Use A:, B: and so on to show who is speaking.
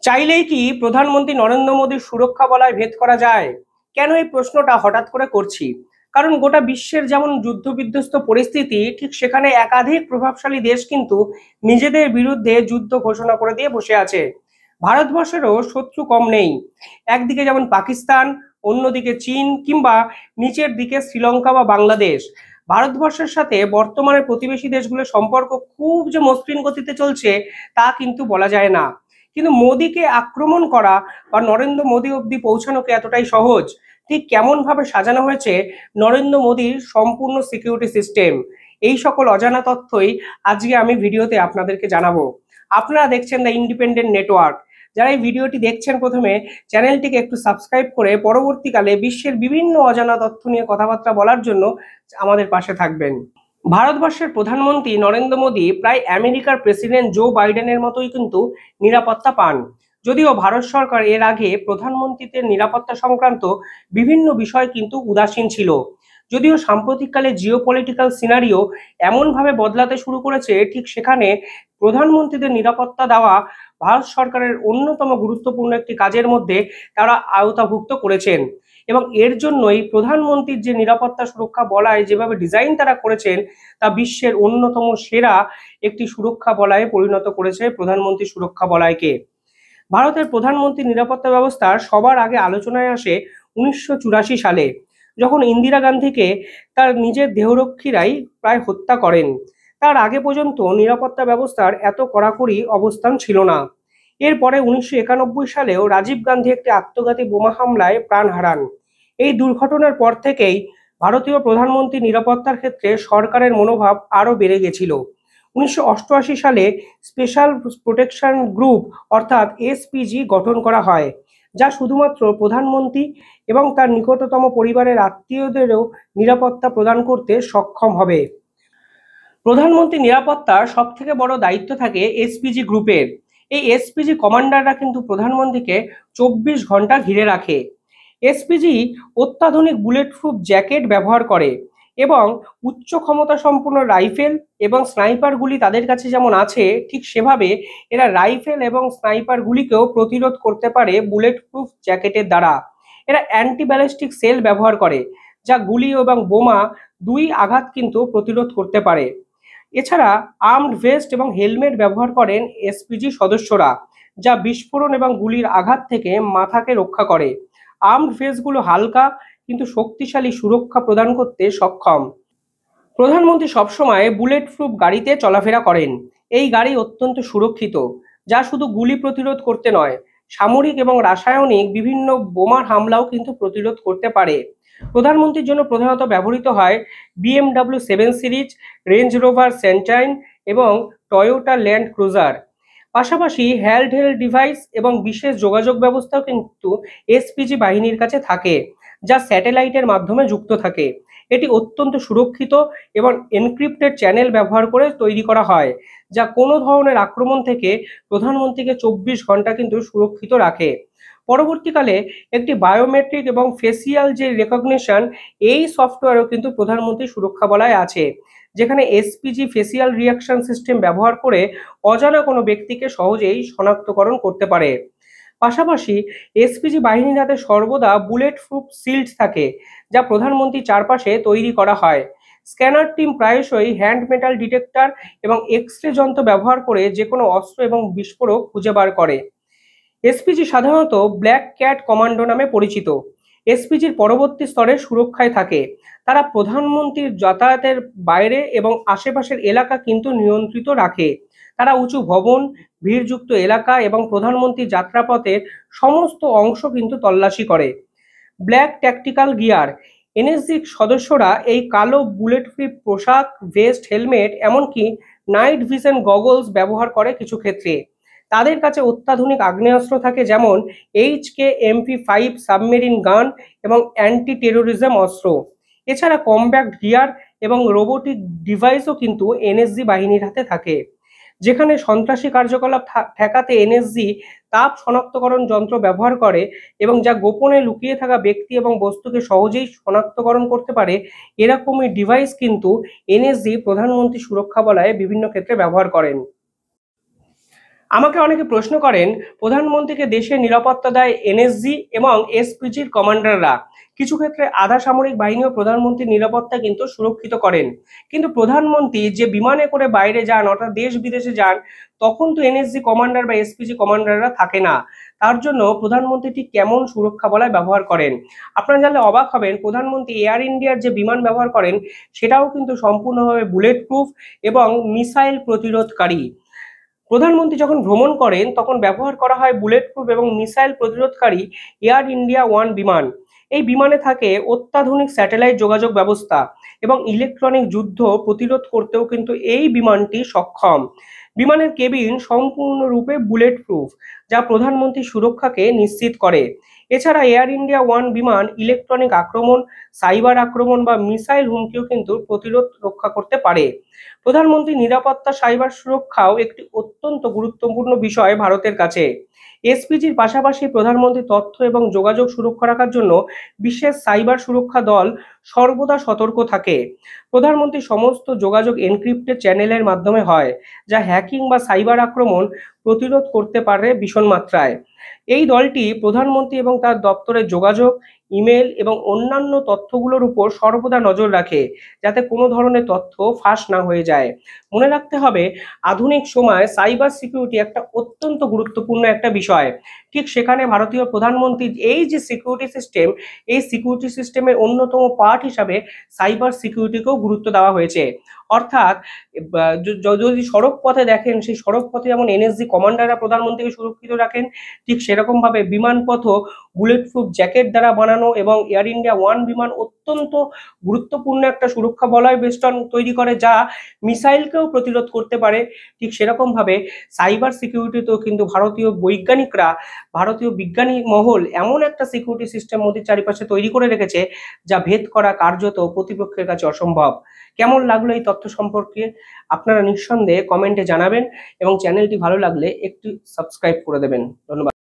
A: চাইলেই কি প্রধানমন্ত্রী নরেন্দ্র মোদীর সুরক্ষা বলয় ভেদ করা যায়? কেন এই প্রশ্নটা হঠাৎ করে করছি? কারণ গোটা বিশ্বের যেমন যুদ্ধবিধ্বস্ত পরিস্থিতি, ঠিক সেখানে একাধিক প্রভাবশালী দেশ কিন্তু নিজেদের বিরুদ্ধে যুদ্ধ ঘোষণা করে দিয়ে বসে আছে। ভারতবর্ষেরও শত্রু কম নেই। একদিকে যেমন পাকিস্তান, অন্যদিকে চীন, কিংবা নিচের দিকে শ্রীলঙ্কা বা বাংলাদেশ। ভারতবর্ষের সাথে বর্তমানে প্রতিবেশী দেশগুলোর সম্পর্ক খুব যে মসৃণ গতিতে চলছে তা কিন্তু বলা যায় না। কিন্তু মোদীকে আক্রমণ করা বা নরেন্দ্র মোদী অবধি পৌঁছানোকে এতটাই সহজ? ঠিক কেমন ভাবে সাজানো হয়েছে নরেন্দ্র মোদীর সম্পূর্ণ সিকিউরিটি সিস্টেম? এই সকল অজানা তথ্যই আজকে আমি ভিডিওতে আপনাদেরকে জানাবো। আপনারা দেখছেন দ্য ইন্ডিপেন্ডেন্ট নেটওয়ার্ক। যারা এই ভিডিওটি দেখছেন, প্রথমে চ্যানেলটিকে একটু সাবস্ক্রাইব করে পরবর্তীকালে বিশ্বের বিভিন্ন অজানা তথ্য নিয়ে কথাবার্তা বলার জন্য আমাদের পাশে থাকবেন। ভারতবর্ষের প্রধানমন্ত্রী নরেন্দ্র মোদী প্রায় আমেরিকার প্রেসিডেন্ট জো বাইডেনের মতোই কিন্তু নিরাপত্তা পান। যদিও ভারত সরকার এর আগে প্রধানমন্ত্রীদের নিরাপত্তা সংক্রান্ত বিভিন্ন বিষয় কিন্তু উদাসীন ছিল। যদিও সাম্প্রতিককালে জিওপলিটিক্যাল সিনারিও এমনভাবে বদলাতে শুরু করেছে, ঠিক সেখানে প্রধানমন্ত্রীদের নিরাপত্তা দেওয়া ভারত সরকারের অন্যতম গুরুত্বপূর্ণ একটি কাজের মধ্যে তারা আওতাভুক্ত করেছেন। এবং এর জন্যই প্রধানমন্ত্রীর যে নিরাপত্তা সুরক্ষা বলয় যেভাবে ডিজাইন তারা করেছেন, তা বিশ্বের অন্যতম সেরা একটি সুরক্ষা বলয়ে পরিণত করেছে প্রধানমন্ত্রী সুরক্ষা বলয়কে। ভারতের প্রধানমন্ত্রী নিরাপত্তা ব্যবস্থার সবার আগে আলোচনায় আসে 1984 সালে, যখন ইন্দিরা গান্ধীকে তার নিজের দেহরক্ষীরাই প্রায় হত্যা করেন। তার আগে পর্যন্ত নিরাপত্তা ব্যবস্থার এত কড়াকড়ি অবস্থান ছিল না। এরপরে 1991 সালেও রাজীব গান্ধী একটি আত্মঘাতী বোমা হামলায় প্রাণ হারান। এই দুর্ঘটনার পর থেকেই ভারতীয় প্রধানমন্ত্রী নিরাপত্তার ক্ষেত্রে সরকারের মনোভাব আরও বেড়ে গেছিল। 1988 সালে স্পেশাল প্রোটেকশন গ্রুপ অর্থাৎ এসপিজি গঠন করা হয়, যা শুধুমাত্র প্রধানমন্ত্রী এবং তার নিকটতম পরিবারের আত্মীয়দেরও নিরাপত্তা প্রদান করতে সক্ষম হবে। প্রধানমন্ত্রী নিরাপত্তার সব থেকে বড় দায়িত্ব থাকে এসপিজি গ্রুপের। এই এসপিজি কমান্ডাররা কিন্তু প্রধানমন্ত্রীকে 24 ঘন্টা ঘিরে রাখে। এসপিজি অত্যাধুনিক বুলেট প্রুফ জ্যাকেট ব্যবহার করে এবং উচ্চ ক্ষমতা সম্পন্ন রাইফেল এবং স্নাইপার গুলি তাদের কাছে যেমন আছে, ঠিক সেভাবে এরা রাইফেল এবং স্নাইপার গুলিকেও প্রতিরোধ করতে পারে বুলেট প্রুফ জ্যাকেটের দ্বারা। এরা অ্যান্টি ব্যালিস্টিক সেল ব্যবহার করে, যা গুলি এবং বোমা দুই আঘাত কিন্তু প্রতিরোধ করতে পারে। এছাড়া আর্মড ভেস্ট এবং হেলমেট ব্যবহার করেন এসপিজি সদস্যরা, যা বিস্ফোরণ এবং গুলির আঘাত থেকে মাথাকে রক্ষা করে। আর্মড ভেস্টগুলো হালকা কিন্তু শক্তিশালী সুরক্ষা প্রদান করতে সক্ষম। প্রধানমন্ত্রী সবসময় বুলেট প্রুফ গাড়িতে চলাফেরা করেন। এই গাড়ি অত্যন্ত সুরক্ষিত, যা শুধু গুলি প্রতিরোধ করতে নয়, সামরিক এবং রাসায়নিক বিভিন্ন বোমার হামলাও কিন্তু প্রতিরোধ করতে পারে। প্রধানমন্ত্রীর জন্য প্রধানত ব্যবহৃত হয় BMW 7 সিরিজ, রেঞ্জ রোভার সেন্টাইন এবং টয়োটা ল্যান্ড ক্রুজার। পাশাপাশি হ্যান্ড হেল্ড ডিভাইস এবং বিশেষ যোগাযোগ ব্যবস্থাও কিন্তু এসপিজি বাহিনীর কাছে থাকে, যা স্যাটেলাইটের মাধ্যমে যুক্ত থাকে। এটি অত্যন্ত সুরক্ষিত এবং এনক্রিপ্টেড চ্যানেল ব্যবহার করে তৈরি করা হয়, যা কোনো ধরনের আক্রমণ থেকে প্রধানমন্ত্রীকে 24 ঘন্টা কিন্তু সুরক্ষিত রাখে। পরবর্তীকালে একটি বায়োমেট্রিক এবং ফেসিয়াল যে রেকগনিশন, এই সফটওয়্যারও কিন্তু প্রধানমন্ত্রী সুরক্ষা বলয়ে আছে, যেখানে এসপিজি ফেসিয়াল রিয়াকশন সিস্টেম ব্যবহার করে অজানা কোনো ব্যক্তিকে সহজেই শনাক্তকরণ করতে পারে। পাশাপাশি এসপিজি বাহিনীর হাতে সর্বদা বুলেট প্রুফ শিল্ড থাকে, যা প্রধানমন্ত্রীর চারপাশে তৈরি করা হয়। স্ক্যানার টিম প্রায়শই হ্যান্ড মেটাল ডিটেক্টর এবং এক্স রে যন্ত্র ব্যবহার করে যে কোনো অস্ত্র এবং বিস্ফোরক খুঁজে বার করে। এসপিজি সাধারণত ব্ল্যাক ক্যাট কমান্ডো নামে পরিচিত। এসপিজির পরবর্তী স্তরে সুরক্ষায় থাকে। তারা প্রধানমন্ত্রীর যাতায়াতের বাইরে এবং আশেপাশের এলাকা কিন্তু নিয়ন্ত্রিত রাখে। তারা উঁচু ভবন, ভিড়যুক্ত এলাকা এবং প্রধানমন্ত্রীর যাত্রাপথের সমস্ত অংশ কিন্তু তল্লাশি করে। ব্ল্যাক ট্যাকটিক্যাল গিয়ার, এনএসজি সদস্যরা এই কালো বুলেট প্রুফ পোশাক, ভেস্ট, হেলমেট, এমনকি নাইট ভিশন গগলস ব্যবহার করে কিছু ক্ষেত্রে। তাদের কাছে অত্যাধুনিক আগ্নেয়াস্ত্র থাকে, যেমন HK-MP5 সাবমেরিন গান এবং অ্যান্টি টেরোরিজম অস্ত্র। এছাড়া কমব্যাক্ট গিয়ার এবং রোবোটিক ডিভাইসও কিন্তু এনএসজি বাহিনীর হাতে থাকে, যেখানে সন্ত্রাসী কার্যকলাপ ঠেকাতে এনএসজি তাপ শনাক্তকরণ যন্ত্র ব্যবহার করে এবং যা গোপনে লুকিয়ে থাকা ব্যক্তি এবং বস্তুকে সহজেই শনাক্তকরণ করতে পারে। এরকমই ডিভাইস কিন্তু এনএসজি প্রধানমন্ত্রী সুরক্ষা বলয়ে বিভিন্ন ক্ষেত্রে ব্যবহার করেন। আমাকে অনেকে প্রশ্ন করেন, প্রধানমন্ত্রীকে দেশের নিরাপত্তা দেয় এনএসজি এবং এসপিজির কমান্ডাররা। কিছু ক্ষেত্রে আধা সামরিক বাহিনীও প্রধানমন্ত্রীর নিরাপত্তা কিন্তু সুরক্ষিত করেন। কিন্তু প্রধানমন্ত্রী যে বিমানে করে বাইরে যান, অর্থাৎ দেশ বিদেশে যান, তখন তো এনএসজি কমান্ডার বা এসপিজি কমান্ডাররা থাকে না। তার জন্য প্রধানমন্ত্রী ঠিক কেমন সুরক্ষা বলয় ব্যবহার করেন? আপনারা জানলে অবাক হবেন, প্রধানমন্ত্রী এয়ার ইন্ডিয়ার যে বিমান ব্যবহার করেন সেটাও কিন্তু সম্পূর্ণভাবে বুলেট প্রুফ এবং মিসাইল প্রতিরোধকারী। প্রধানমন্ত্রী যখন ভ্রমণ করেন তখন ব্যবহার করা হয় বুলেট প্রুফ এবং মিসাইল প্রতিরোধকারী এয়ার ইন্ডিয়া ওয়ান বিমান। এই বিমানে থাকে অত্যাধুনিক স্যাটেলাইট যোগাযোগ ব্যবস্থা এবং ইলেকট্রনিক যুদ্ধ প্রতিরোধ করতেও কিন্তু এই বিমানটি সক্ষম। বিমানের কেবিন সম্পূর্ণরূপে বুলেট প্রুফ, যা প্রধানমন্ত্রীর সুরক্ষাকে নিশ্চিত করে। এছাড়া এয়ার ইন্ডিয়া ওয়ান বিমান ইলেকট্রনিক আক্রমণ, সাইবার আক্রমণ বা মিসাইল হুমকিও কিন্তু প্রতিরোধ রক্ষা করতে পারে। প্রধানমন্ত্রী নিরাপত্তা সাইবার সুরক্ষাও একটি অত্যন্ত গুরুত্বপূর্ণ বিষয় ভারতের কাছে। এসপিজির পাশাপাশি প্রধানমন্ত্রী তথ্য এবং যোগাযোগ সুরক্ষা রাখার জন্য বিশেষ সাইবার সুরক্ষা দল সর্বদা সতর্ক থাকে। প্রধানমন্ত্রী সমস্ত যোগাযোগ এনক্রিপ্টেড চ্যানেলের মাধ্যমে হয়, যা হ্যাকিং বা সাইবার আক্রমণ প্রতিরোধ করতে পারে ভীষণ মাত্রায়। এই দলটি প্রধানমন্ত্রী এবং তার দপ্তরের যোগাযোগ, ইমেল এবং অন্যান্য তথ্যগুলোর উপর সর্বদা নজর রাখে, যাতে কোনো ধরনের তথ্য ফাঁস না হয়ে যায়। মনে রাখতে হবে, আধুনিক সময়ে সাইবার সিকিউরিটি একটা অত্যন্ত গুরুত্বপূর্ণ একটা বিষয়। ঠিক সেখানে ভারতীয় প্রধানমন্ত্রীর এই যে সিকিউরিটি সিস্টেম, এই সিকিউরিটি সিস্টেমের অন্যতম পার্ট হিসাবে সাইবার সিকিউরিটিকেও গুরুত্ব দেওয়া হয়েছে। অর্থাৎ যদি সড়ক পথে দেখেন, সেই সড়ক পথে যেমন এনএসজি কমান্ডাররা প্রধানমন্ত্রীকে সুরক্ষিত রাখেন, ঠিক সেরকম ভাবে বিমানপথও বুলেট প্রুফ জ্যাকেট দ্বারা বানানো এবং এয়ার ইন্ডিয়া ওয়ান বিমান অত্যন্ত গুরুত্বপূর্ণ একটা সুরক্ষা বলয় বেষ্টন তৈরি করে, যা মিসাইলকেও প্রতিরোধ করতে পারে। ঠিক সেরকম ভাবে সাইবার সিকিউরিটিতেও কিন্তু ভারতীয় বৈজ্ঞানিকরা, ভারতীয় বিজ্ঞানী মহল এমন একটা সিকিউরিটি সিস্টেম মোদির চারিপাশে তৈরি করে রেখেছে, যা ভেদ করা কার্যত প্রতিপক্ষের কাছে অসম্ভব। কেমন লাগলো এই তথ্য সম্পর্কে আপনারা নিঃসন্দেহে কমেন্টে জানাবেন এবং চ্যানেলটি ভালো লাগলে একটু সাবস্ক্রাইব করে দেবেন। ধন্যবাদ।